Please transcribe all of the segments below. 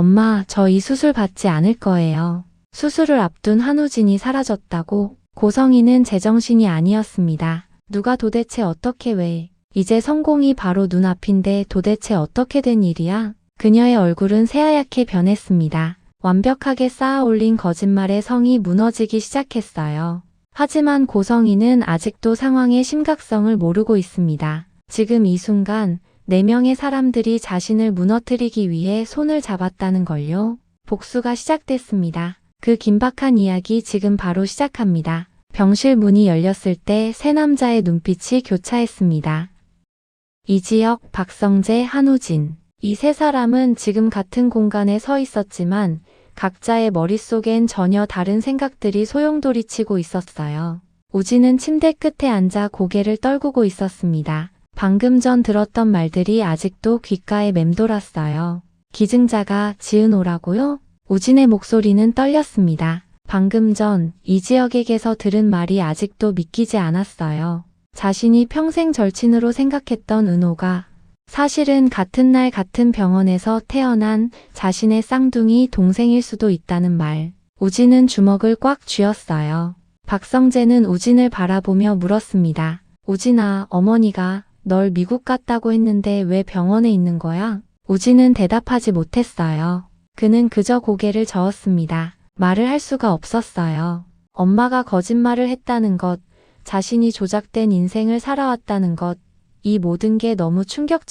엄마, 저 이 수술 받지 않을 거예요. 수술을 앞둔 한우진이 사라졌다고. 고성이는 제정신이 아니었습니다. 누가 도대체 어떻게 왜? 이제 성공이 바로 눈앞인데 도대체 어떻게 된 일이야? 그녀의 얼굴은 새하얗게 변했습니다. 완벽하게 쌓아 올린 거짓말의 성이 무너지기 시작했어요. 하지만 고성이는 아직도 상황의 심각성을 모르고 있습니다. 지금 이 순간 4명의 사람들이 자신을 무너뜨리기 위해 손을 잡았다는 걸요. 복수가 시작됐습니다. 그 긴박한 이야기 지금 바로 시작합니다. 병실 문이 열렸을 때 세 남자의 눈빛이 교차했습니다. 이지혁, 박성재, 한우진. 이 세 사람은 지금 같은 공간에 서 있었지만 각자의 머릿속엔 전혀 다른 생각들이 소용돌이치고 있었어요. 우진은 침대 끝에 앉아 고개를 떨구고 있었습니다. 방금 전 들었던 말들이 아직도 귓가에 맴돌았어요. 기증자가 지은호라고요? 우진의 목소리는 떨렸습니다. 방금 전 이지혁에게서 들은 말이 아직도 믿기지 않았어요. 자신이 평생 절친으로 생각했던 은호가 사실은 같은 날 같은 병원에서 태어난 자신의 쌍둥이 동생일 수도 있다는 말. 우진은 주먹을 꽉 쥐었어요. 박성재는 우진을 바라보며 물었습니다. 우진아, 어머니가 널 미국 갔다고 했는데 왜 병원에 있는 거야? 우진은 대답하지 못했어요. 그는 그저 고개를 저었습니다. 말을 할 수가 없었어요. 엄마가 거짓말을 했다는 것, 자신이 조작된 인생을 살아왔다는 것, 이 모든 게 너무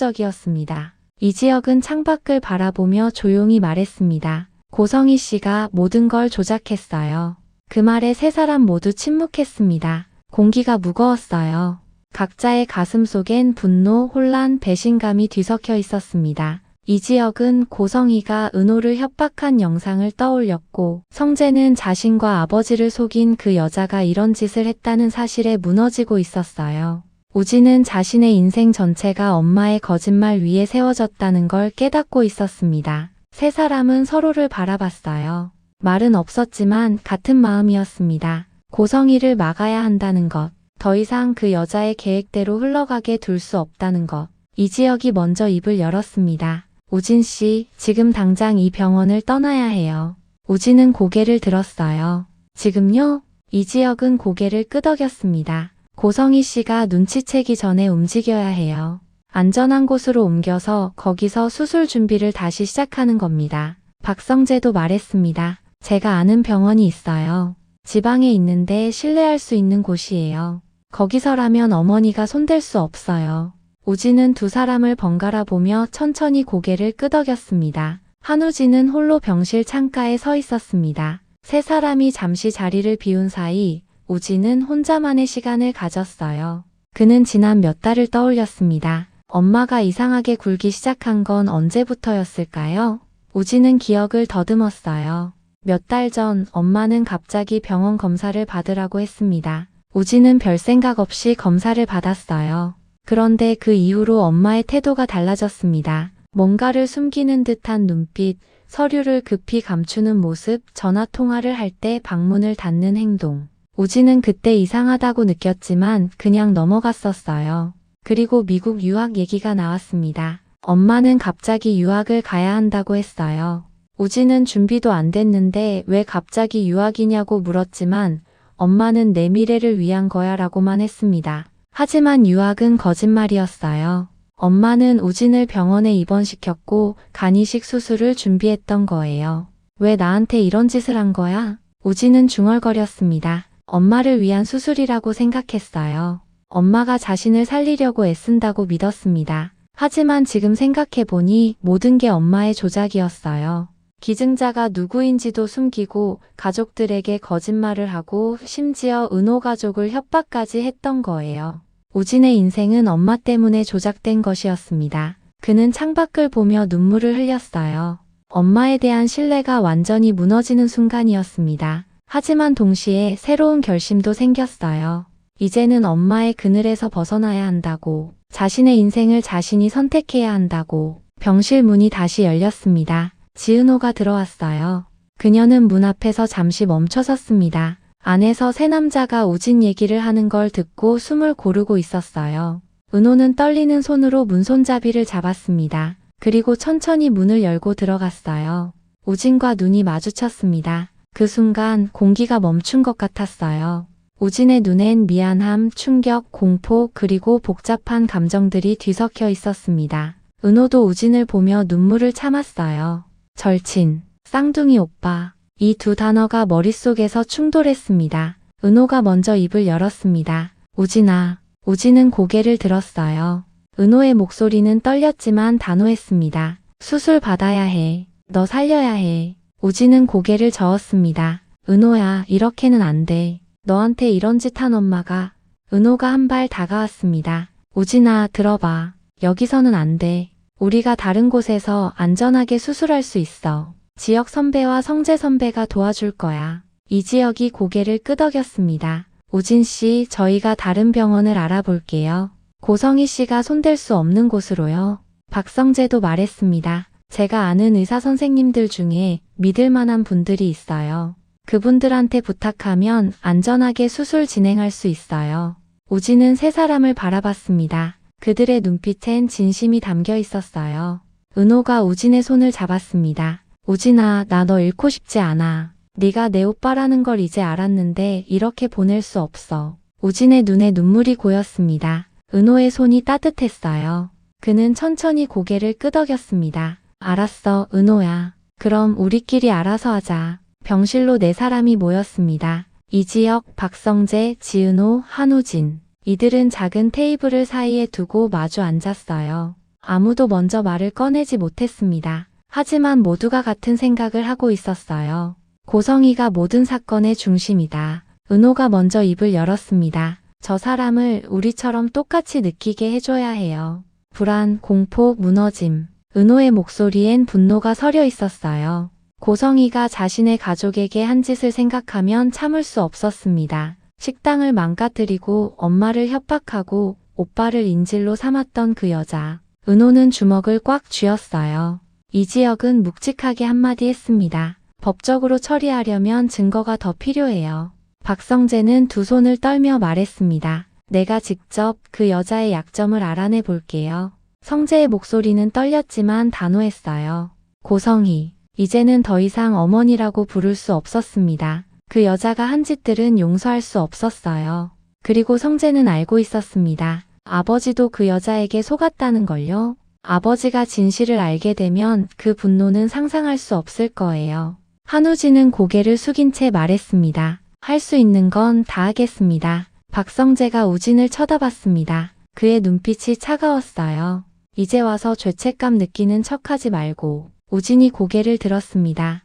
충격적이었습니다. 이지혁은 창밖을 바라보며 조용히 말했습니다. 고성희 씨가 모든 걸 조작했어요. 그 말에 세 사람 모두 침묵했습니다. 공기가 무거웠어요. 각자의 가슴 속엔 분노, 혼란, 배신감이 뒤섞여 있었습니다. 이지혁은 고성희가 은호를 협박한 영상을 떠올렸고, 성재는 자신과 아버지를 속인 그 여자가 이런 짓을 했다는 사실에 무너지고 있었어요. 우진은 자신의 인생 전체가 엄마의 거짓말 위에 세워졌다는 걸 깨닫고 있었습니다. 세 사람은 서로를 바라봤어요. 말은 없었지만 같은 마음이었습니다. 고성희를 막아야 한다는 것. 더 이상 그 여자의 계획대로 흘러가게 둘 수 없다는 것. 이지혁이 먼저 입을 열었습니다. 우진 씨, 지금 당장 이 병원을 떠나야 해요. 우진은 고개를 들었어요. 지금요? 이지혁은 고개를 끄덕였습니다. 고성희 씨가 눈치채기 전에 움직여야 해요. 안전한 곳으로 옮겨서 거기서 수술 준비를 다시 시작하는 겁니다. 박성재도 말했습니다. 제가 아는 병원이 있어요. 지방에 있는데 신뢰할 수 있는 곳이에요. 거기서라면 어머니가 손댈 수 없어요. 우진은 두 사람을 번갈아 보며 천천히 고개를 끄덕였습니다. 한우진은 홀로 병실 창가에 서 있었습니다. 세 사람이 잠시 자리를 비운 사이 우진은 혼자만의 시간을 가졌어요. 그는 지난 몇 달을 떠올렸습니다. 엄마가 이상하게 굴기 시작한 건 언제부터였을까요? 우진은 기억을 더듬었어요. 몇 달 전 엄마는 갑자기 병원 검사를 받으라고 했습니다. 우진은 별 생각 없이 검사를 받았어요. 그런데 그 이후로 엄마의 태도가 달라졌습니다. 뭔가를 숨기는 듯한 눈빛, 서류를 급히 감추는 모습, 전화 통화를 할 때 방문을 닫는 행동. 우진은 그때 이상하다고 느꼈지만 그냥 넘어갔었어요. 그리고 미국 유학 얘기가 나왔습니다. 엄마는 갑자기 유학을 가야 한다고 했어요. 우진은 준비도 안 됐는데 왜 갑자기 유학이냐고 물었지만 엄마는 내 미래를 위한 거야 라고만 했습니다. 하지만 유학은 거짓말이었어요. 엄마는 우진을 병원에 입원시켰고 간이식 수술을 준비했던 거예요. 왜 나한테 이런 짓을 한 거야? 우진은 중얼거렸습니다. 엄마를 위한 수술이라고 생각했어요. 엄마가 자신을 살리려고 애쓴다고 믿었습니다. 하지만 지금 생각해보니 모든 게 엄마의 조작이었어요. 기증자가 누구인지도 숨기고 가족들에게 거짓말을 하고 심지어 은호 가족을 협박까지 했던 거예요. 우진의 인생은 엄마 때문에 조작된 것이었습니다. 그는 창밖을 보며 눈물을 흘렸어요. 엄마에 대한 신뢰가 완전히 무너지는 순간이었습니다. 하지만 동시에 새로운 결심도 생겼어요. 이제는 엄마의 그늘에서 벗어나야 한다고, 자신의 인생을 자신이 선택해야 한다고. 병실 문이 다시 열렸습니다. 지은호가 들어왔어요. 그녀는 문 앞에서 잠시 멈춰섰습니다. 안에서 세 남자가 우진 얘기를 하는 걸 듣고 숨을 고르고 있었어요. 은호는 떨리는 손으로 문손잡이를 잡았습니다. 그리고 천천히 문을 열고 들어갔어요. 우진과 눈이 마주쳤습니다. 그 순간 공기가 멈춘 것 같았어요. 우진의 눈엔 미안함, 충격, 공포, 그리고 복잡한 감정들이 뒤섞여 있었습니다. 은호도 우진을 보며 눈물을 참았어요. 절친, 쌍둥이 오빠. 이 두 단어가 머릿속에서 충돌했습니다. 은호가 먼저 입을 열었습니다. 우진아. 우진은 고개를 들었어요. 은호의 목소리는 떨렸지만 단호했습니다. 수술 받아야 해. 너 살려야 해. 우진은 고개를 저었습니다. 은호야, 이렇게는 안 돼. 너한테 이런 짓 한 엄마가. 은호가 한 발 다가왔습니다. 우진아, 들어봐. 여기서는 안 돼. 우리가 다른 곳에서 안전하게 수술할 수 있어. 지역 선배와 성재 선배가 도와줄 거야. 이지혁이 고개를 끄덕였습니다. 우진 씨, 저희가 다른 병원을 알아볼게요. 고성희 씨가 손댈 수 없는 곳으로요. 박성재도 말했습니다. 제가 아는 의사 선생님들 중에 믿을 만한 분들이 있어요. 그분들한테 부탁하면 안전하게 수술 진행할 수 있어요. 우진은 세 사람을 바라봤습니다. 그들의 눈빛엔 진심이 담겨 있었어요. 은호가 우진의 손을 잡았습니다. 우진아, 나 너 잃고 싶지 않아. 네가 내 오빠라는 걸 이제 알았는데 이렇게 보낼 수 없어. 우진의 눈에 눈물이 고였습니다. 은호의 손이 따뜻했어요. 그는 천천히 고개를 끄덕였습니다. 알았어, 은호야. 그럼 우리끼리 알아서 하자. 병실로 네 사람이 모였습니다. 이지혁, 박성재, 지은호, 한우진. 이들은 작은 테이블을 사이에 두고 마주 앉았어요. 아무도 먼저 말을 꺼내지 못했습니다. 하지만 모두가 같은 생각을 하고 있었어요. 고성희가 모든 사건의 중심이다. 은호가 먼저 입을 열었습니다. 저 사람을 우리처럼 똑같이 느끼게 해줘야 해요. 불안, 공포, 무너짐. 은호의 목소리엔 분노가 서려 있었어요. 고성희가 자신의 가족에게 한 짓을 생각하면 참을 수 없었습니다. 식당을 망가뜨리고 엄마를 협박하고 오빠를 인질로 삼았던 그 여자. 은호는 주먹을 꽉 쥐었어요. 이지혁은 묵직하게 한마디 했습니다. 법적으로 처리하려면 증거가 더 필요해요. 박성재는 두 손을 떨며 말했습니다. 내가 직접 그 여자의 약점을 알아내 볼게요. 성재의 목소리는 떨렸지만 단호했어요. 고성희, 이제는 더 이상 어머니라고 부를 수 없었습니다. 그 여자가 한 짓들은 용서할 수 없었어요. 그리고 성재는 알고 있었습니다. 아버지도 그 여자에게 속았다는 걸요. 아버지가 진실을 알게 되면 그 분노는 상상할 수 없을 거예요. 한우진은 고개를 숙인 채 말했습니다. 할 수 있는 건 다 하겠습니다. 박성재가 우진을 쳐다봤습니다. 그의 눈빛이 차가웠어요. 이제 와서 죄책감 느끼는 척하지 말고. 우진이 고개를 들었습니다.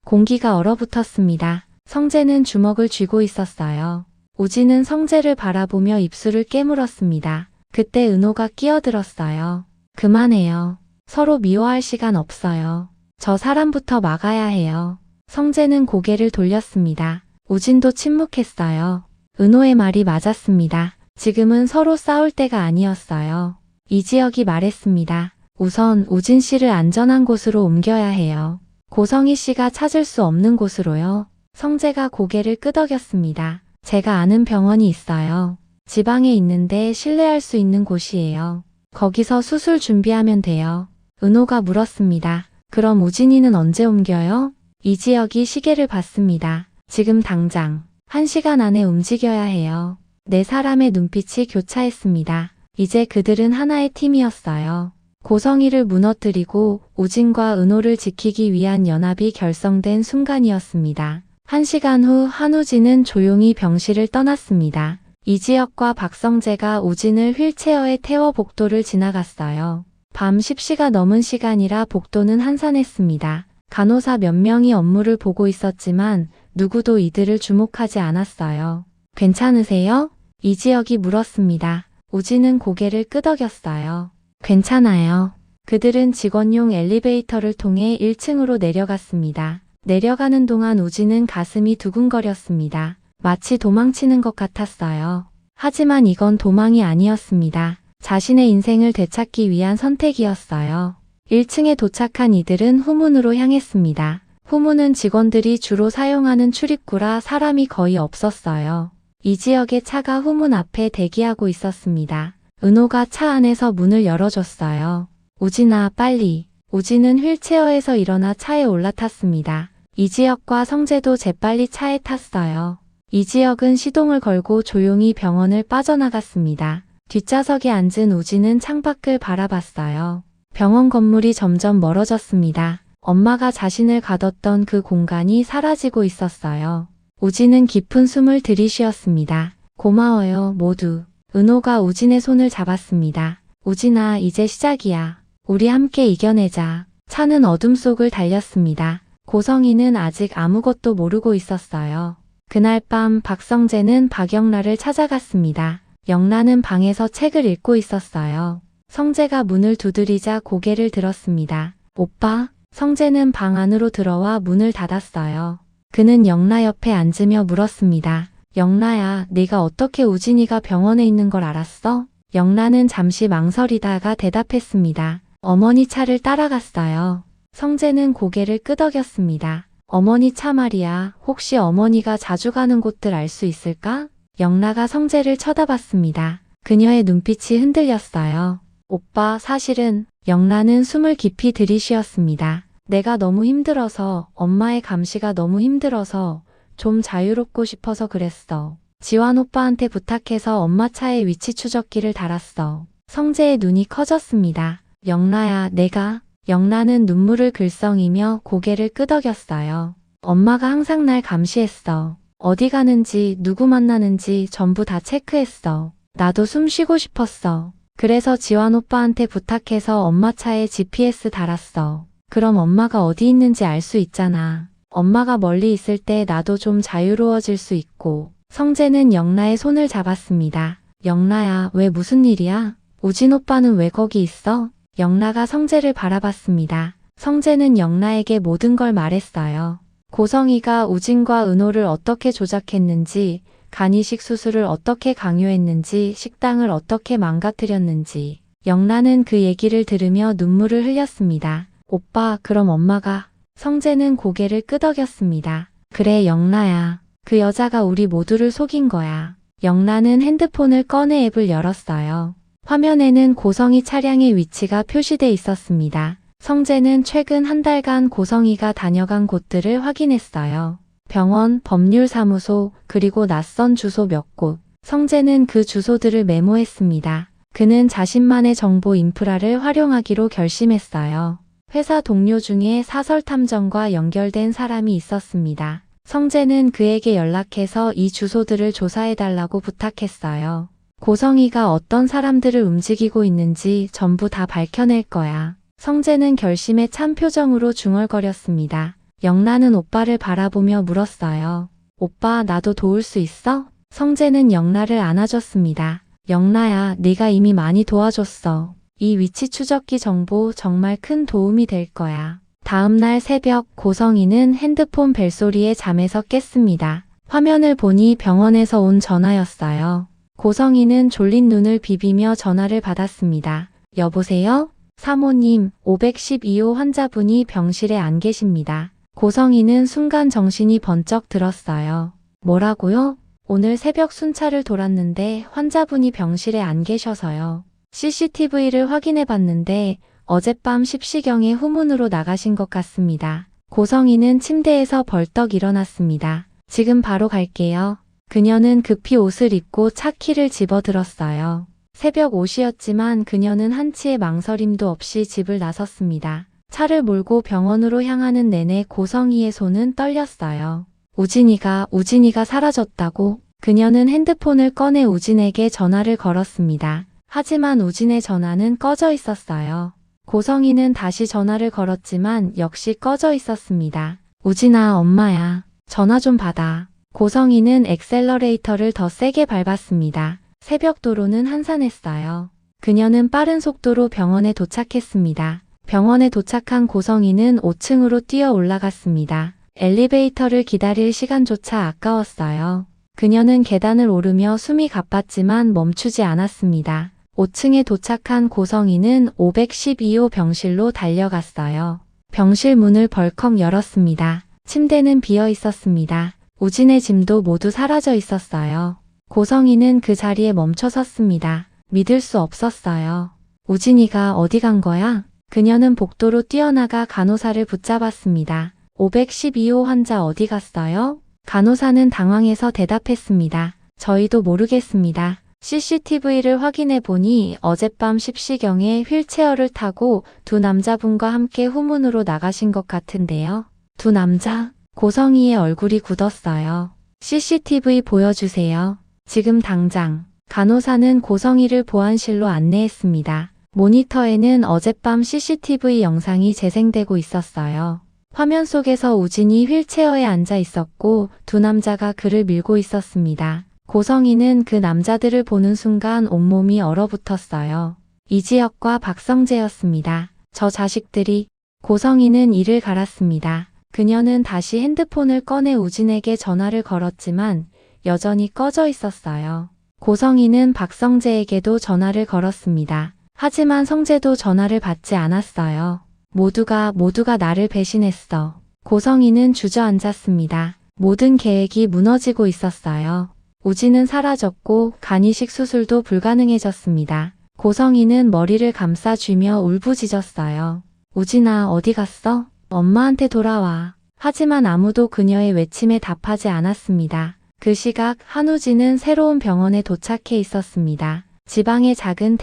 공기가 얼어붙었습니다. 성재는 주먹을 쥐고 있었어요. 우진은 성재를 바라보며 입술을 깨물었습니다. 그때 은호가 끼어들었어요. 그만해요. 서로 미워할 시간 없어요. 저 사람부터 막아야 해요. 성재는 고개를 돌렸습니다. 우진도 침묵했어요. 은호의 말이 맞았습니다. 지금은 서로 싸울 때가 아니었어요. 이지혁이 말했습니다. 우선 우진 씨를 안전한 곳으로 옮겨야 해요. 고성희 씨가 찾을 수 없는 곳으로요. 성재가 고개를 끄덕였습니다. 제가 아는 병원이 있어요. 지방에 있는데 신뢰할 수 있는 곳이에요. 거기서 수술 준비하면 돼요. 은호가 물었습니다. 그럼 우진이는 언제 옮겨요? 이지혁이 시계를 봤습니다. 지금 당장 1시간 안에 움직여야 해요. 네 사람의 눈빛이 교차했습니다. 이제 그들은 하나의 팀이었어요. 고성희를 무너뜨리고 우진과 은호를 지키기 위한 연합이 결성된 순간이었습니다. 1시간 후 한우진은 조용히 병실을 떠났습니다. 이지혁과 박성재가 우진을 휠체어에 태워 복도를 지나갔어요. 밤 10시가 넘은 시간이라 복도는 한산했습니다. 간호사 몇 명이 업무를 보고 있었지만 누구도 이들을 주목하지 않았어요. 괜찮으세요? 이지혁이 물었습니다. 우진은 고개를 끄덕였어요. 괜찮아요. 그들은 직원용 엘리베이터를 통해 1층으로 내려갔습니다. 내려가는 동안 우진은 가슴이 두근거렸습니다. 마치 도망치는 것 같았어요. 하지만 이건 도망이 아니었습니다. 자신의 인생을 되찾기 위한 선택이었어요. 1층에 도착한 이들은 후문으로 향했습니다. 후문은 직원들이 주로 사용하는 출입구라 사람이 거의 없었어요. 이 지역의 차가 후문 앞에 대기하고 있었습니다. 은호가 차 안에서 문을 열어줬어요. 우진아, 빨리. 우진은 휠체어에서 일어나 차에 올라탔습니다. 이지혁과 성재도 재빨리 차에 탔어요. 이지혁은 시동을 걸고 조용히 병원을 빠져나갔습니다. 뒷좌석에 앉은 우진은 창밖을 바라봤어요. 병원 건물이 점점 멀어졌습니다. 엄마가 자신을 가뒀던 그 공간이 사라지고 있었어요. 우진은 깊은 숨을 들이쉬었습니다. 고마워요, 모두. 은호가 우진의 손을 잡았습니다. 우진아, 이제 시작이야. 우리 함께 이겨내자. 차는 어둠 속을 달렸습니다. 고성이는 아직 아무것도 모르고 있었어요. 그날 밤 박성재는 박영라를 찾아갔습니다. 영라는 방에서 책을 읽고 있었어요. 성재가 문을 두드리자 고개를 들었습니다. 오빠? 성재는 방 안으로 들어와 문을 닫았어요. 그는 영라 옆에 앉으며 물었습니다. 영라야, 네가 어떻게 우진이가 병원에 있는 걸 알았어? 영라는 잠시 망설이다가 대답했습니다. 어머니 차를 따라갔어요. 성재는 고개를 끄덕였습니다. 어머니 차 말이야. 혹시 어머니가 자주 가는 곳들 알 수 있을까? 영라가 성재를 쳐다봤습니다. 그녀의 눈빛이 흔들렸어요. 오빠, 사실은 영라는 숨을 깊이 들이쉬었습니다. 내가 너무 힘들어서, 엄마의 감시가 너무 힘들어서 좀 자유롭고 싶어서 그랬어. 지환 오빠한테 부탁해서 엄마 차에 위치 추적기를 달았어. 성재의 눈이 커졌습니다. 영라야, 내가... 영라는 눈물을 글썽이며 고개를 끄덕였어요. 엄마가 항상 날 감시했어. 어디 가는지, 누구 만나는지 전부 다 체크했어. 나도 숨 쉬고 싶었어. 그래서 지환 오빠한테 부탁해서 엄마 차에 GPS 달았어. 그럼 엄마가 어디 있는지 알 수 있잖아. 엄마가 멀리 있을 때 나도 좀 자유로워질 수 있고. 성재는 영라의 손을 잡았습니다. 영라야, 왜 무슨 일이야? 우진 오빠는 왜 거기 있어? 영라가 성재를 바라봤습니다. 성재는 영라에게 모든 걸 말했어요. 고성이가 우진과 은호를 어떻게 조작했는지, 간이식 수술을 어떻게 강요했는지, 식당을 어떻게 망가뜨렸는지. 영라는 그 얘기를 들으며 눈물을 흘렸습니다. 오빠, 그럼 엄마가... 성재는 고개를 끄덕였습니다. 그래, 영라야. 그 여자가 우리 모두를 속인 거야. 영라는 핸드폰을 꺼내 앱을 열었어요. 화면에는 고성이 차량의 위치가 표시돼 있었습니다. 성재는 최근 한 달간 고성이가 다녀간 곳들을 확인했어요. 병원, 법률사무소, 그리고 낯선 주소 몇 곳. 성재는 그 주소들을 메모했습니다. 그는 자신만의 정보 인프라를 활용하기로 결심했어요. 회사 동료 중에 사설탐정과 연결된 사람이 있었습니다. 성재는 그에게 연락해서 이 주소들을 조사해달라고 부탁했어요. 고성이가 어떤 사람들을 움직이고 있는지 전부 다 밝혀낼 거야. 성재는 결심에 찬 표정으로 중얼거렸습니다. 영라는 오빠를 바라보며 물었어요. 오빠, 나도 도울 수 있어? 성재는 영라를 안아줬습니다. 영라야, 네가 이미 많이 도와줬어. 이 위치 추적기 정보 정말 큰 도움이 될 거야. 다음 날 새벽 고성이는 핸드폰 벨소리에 잠에서 깼습니다. 화면을 보니 병원에서 온 전화였어요. 고성이는 졸린 눈을 비비며 전화를 받았습니다. 여보세요? 사모님, 512호 환자분이 병실에 안 계십니다. 고성이는 순간 정신이 번쩍 들었어요. 뭐라고요? 오늘 새벽 순찰을 돌았는데 환자분이 병실에 안 계셔서요. CCTV를 확인해 봤는데 어젯밤 10시경에 후문으로 나가신 것 같습니다. 고성이는 침대에서 벌떡 일어났습니다. 지금 바로 갈게요. 그녀는 급히 옷을 입고 차 키를 집어들었어요. 새벽 5시였지만 그녀는 한치의 망설임도 없이 집을 나섰습니다. 차를 몰고 병원으로 향하는 내내 고성이의 손은 떨렸어요. 우진이가 사라졌다고? 그녀는 핸드폰을 꺼내 우진에게 전화를 걸었습니다. 하지만 우진의 전화는 꺼져 있었어요. 고성이는 다시 전화를 걸었지만 역시 꺼져 있었습니다. 우진아, 엄마야. 전화 좀 받아. 고성이는 엑셀러레이터를 더 세게 밟았습니다. 새벽 도로는 한산했어요. 그녀는 빠른 속도로 병원에 도착했습니다. 병원에 도착한 고성이는 5층으로 뛰어 올라갔습니다. 엘리베이터를 기다릴 시간조차 아까웠어요. 그녀는 계단을 오르며 숨이 가빴지만 멈추지 않았습니다. 5층에 도착한 고성이는 512호 병실로 달려갔어요. 병실 문을 벌컥 열었습니다. 침대는 비어 있었습니다. 우진의 짐도 모두 사라져 있었어요. 고성이는 그 자리에 멈춰 섰습니다. 믿을 수 없었어요. 우진이가 어디 간 거야? 그녀는 복도로 뛰어나가 간호사를 붙잡았습니다. 512호 환자 어디 갔어요? 간호사는 당황해서 대답했습니다. 저희도 모르겠습니다. CCTV를 확인해 보니 어젯밤 10시경에 휠체어를 타고 두 남자분과 함께 후문으로 나가신 것 같은데요. 두 남자? 고성희의 얼굴이 굳었어요. CCTV 보여주세요. 지금 당장. 간호사는 고성희를 보안실로 안내했습니다. 모니터에는 어젯밤 CCTV 영상이 재생되고 있었어요. 화면 속에서 우진이 휠체어에 앉아 있었고 두 남자가 그를 밀고 있었습니다. 고성희는 그 남자들을 보는 순간 온몸이 얼어붙었어요. 이지혁과 박성재였습니다. 저 자식들이. 고성희는 이를 갈았습니다. 그녀는 다시 핸드폰을 꺼내 우진에게 전화를 걸었지만 여전히 꺼져 있었어요. 고성희는 박성재에게도 전화를 걸었습니다. 하지만 성재도 전화를 받지 않았어요. 모두가 나를 배신했어. 고성희는 주저앉았습니다. 모든 계획이 무너지고 있었어요. 우진은 사라졌고 간이식 수술도 불가능해졌습니다. 고성희는 머리를 감싸쥐며 울부짖었어요. 우진아, 어디 갔어? 엄마한테 돌아와. 하지만 아무도 그녀의 외침에 답하지 않았습니다. 그 시각 한우진은 새로운 병원에 도착해 있었습니다. 지방의 작은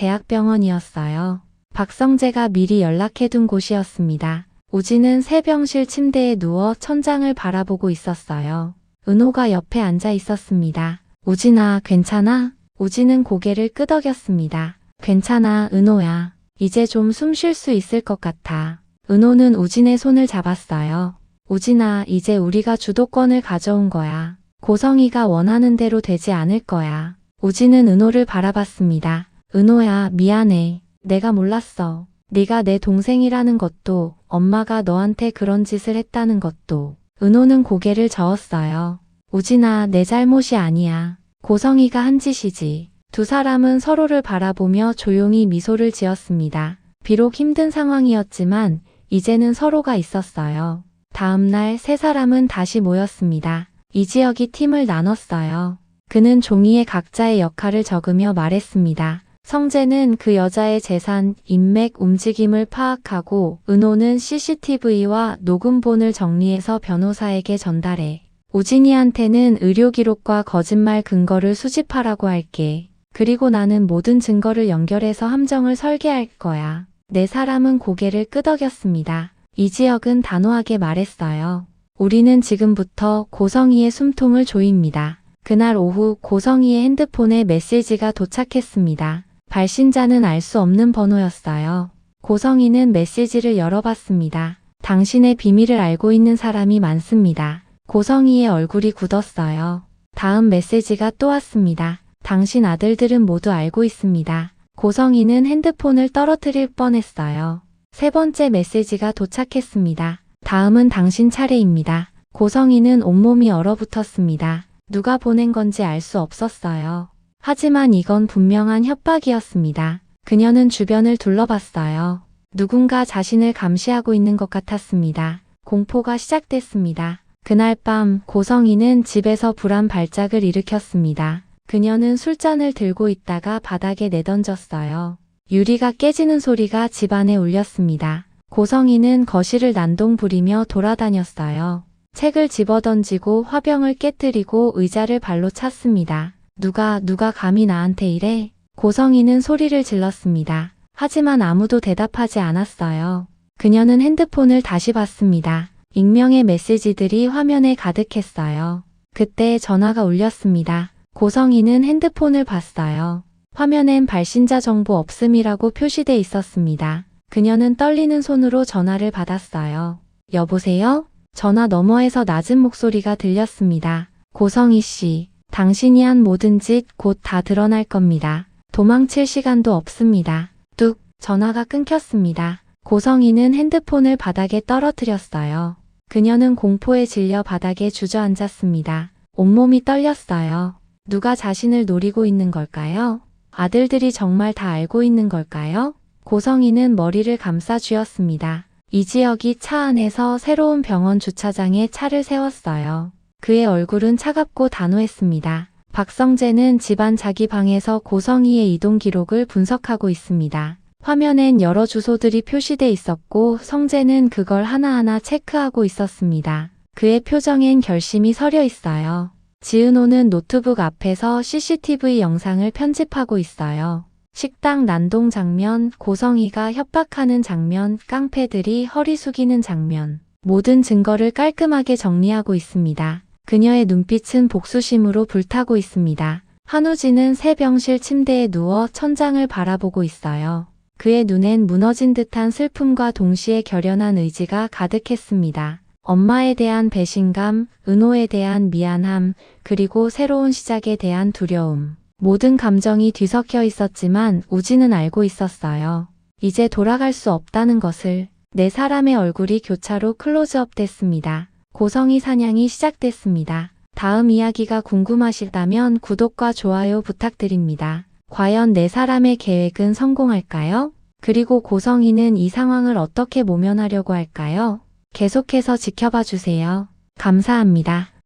대학병원이었어요. 박성재가 미리 연락해둔 곳이었습니다. 우진은 새 병실 침대에 누워 천장을 바라보고 있었어요. 은호가 옆에 앉아 있었습니다. 우진아, 괜찮아? 우진은 고개를 끄덕였습니다. 괜찮아, 은호야. 이제 좀 숨 쉴 수 있을 것 같아. 은호는 우진의 손을 잡았어요. 우진아, 이제 우리가 주도권을 가져온 거야. 고성희가 원하는 대로 되지 않을 거야. 우진은 은호를 바라봤습니다. 은호야, 미안해. 내가 몰랐어. 네가 내 동생이라는 것도, 엄마가 너한테 그런 짓을 했다는 것도. 은호는 고개를 저었어요. 우진아, 내 잘못이 아니야. 고성희가 한 짓이지. 두 사람은 서로를 바라보며 조용히 미소를 지었습니다. 비록 힘든 상황이었지만 이제는 서로가 있었어요. 다음 날 세 사람은 다시 모였습니다. 이지혁이 팀을 나눴어요. 그는 종이에 각자의 역할을 적으며 말했습니다. 성재는 그 여자의 재산, 인맥, 움직임을 파악하고 은호는 CCTV와 녹음본을 정리해서 변호사에게 전달해. 우진이한테는 의료 기록과 거짓말 근거를 수집하라고 할게. 그리고 나는 모든 증거를 연결해서 함정을 설계할 거야. 네 사람은 고개를 끄덕였습니다. 이지혁은 단호하게 말했어요. 우리는 지금부터 고성희의 숨통을 조입니다. 그날 오후 고성희의 핸드폰에 메시지가 도착했습니다. 발신자는 알 수 없는 번호였어요. 고성희는 메시지를 열어봤습니다. 당신의 비밀을 알고 있는 사람이 많습니다. 고성희의 얼굴이 굳었어요. 다음 메시지가 또 왔습니다. 당신 아들들은 모두 알고 있습니다. 고성희는 핸드폰을 떨어뜨릴 뻔했어요. 세 번째 메시지가 도착했습니다. 다음은 당신 차례입니다. 고성희는 온몸이 얼어붙었습니다. 누가 보낸 건지 알 수 없었어요. 하지만 이건 분명한 협박이었습니다. 그녀는 주변을 둘러봤어요. 누군가 자신을 감시하고 있는 것 같았습니다. 공포가 시작됐습니다. 그날 밤 고성희는 집에서 불안 발작을 일으켰습니다. 그녀는 술잔을 들고 있다가 바닥에 내던졌어요. 유리가 깨지는 소리가 집안에 울렸습니다. 고성희는 거실을 난동 부리며 돌아다녔어요. 책을 집어던지고 화병을 깨뜨리고 의자를 발로 찼습니다. 누가 감히 나한테 이래? 고성희는 소리를 질렀습니다. 하지만 아무도 대답하지 않았어요. 그녀는 핸드폰을 다시 봤습니다. 익명의 메시지들이 화면에 가득했어요. 그때 전화가 울렸습니다. 고성희는 핸드폰을 봤어요. 화면엔 발신자 정보 없음이라고 표시돼 있었습니다. 그녀는 떨리는 손으로 전화를 받았어요. 여보세요? 전화 너머에서 낮은 목소리가 들렸습니다. 고성희 씨, 당신이 한 모든 짓 곧 다 드러날 겁니다. 도망칠 시간도 없습니다. 뚝, 전화가 끊겼습니다. 고성희는 핸드폰을 바닥에 떨어뜨렸어요. 그녀는 공포에 질려 바닥에 주저앉았습니다. 온몸이 떨렸어요. 누가 자신을 노리고 있는 걸까요? 아들들이 정말 다 알고 있는 걸까요? 고성희는 머리를 감싸 쥐었습니다. 이지혁이 차 안에서 새로운 병원 주차장에 차를 세웠어요. 그의 얼굴은 차갑고 단호했습니다. 박성재는 집안 자기 방에서 고성희의 이동 기록을 분석하고 있습니다. 화면엔 여러 주소들이 표시돼 있었고 성재는 그걸 하나하나 체크하고 있었습니다. 그의 표정엔 결심이 서려 있어요. 지은호는 노트북 앞에서 CCTV 영상을 편집하고 있어요. 식당 난동 장면, 고성희가 협박하는 장면, 깡패들이 허리 숙이는 장면. 모든 증거를 깔끔하게 정리하고 있습니다. 그녀의 눈빛은 복수심으로 불타고 있습니다. 한우진은 새 병실 침대에 누워 천장을 바라보고 있어요. 그의 눈엔 무너진 듯한 슬픔과 동시에 결연한 의지가 가득했습니다. 엄마에 대한 배신감, 은호에 대한 미안함, 그리고 새로운 시작에 대한 두려움. 모든 감정이 뒤섞여 있었지만 우진은 알고 있었어요. 이제 돌아갈 수 없다는 것을. 네 사람의 얼굴이 교차로 클로즈업 됐습니다. 고성희 사냥이 시작됐습니다. 다음 이야기가 궁금하시다면 구독과 좋아요 부탁드립니다. 과연 네 사람의 계획은 성공할까요? 그리고 고성희는 이 상황을 어떻게 모면하려고 할까요? 계속해서 지켜봐 주세요. 감사합니다.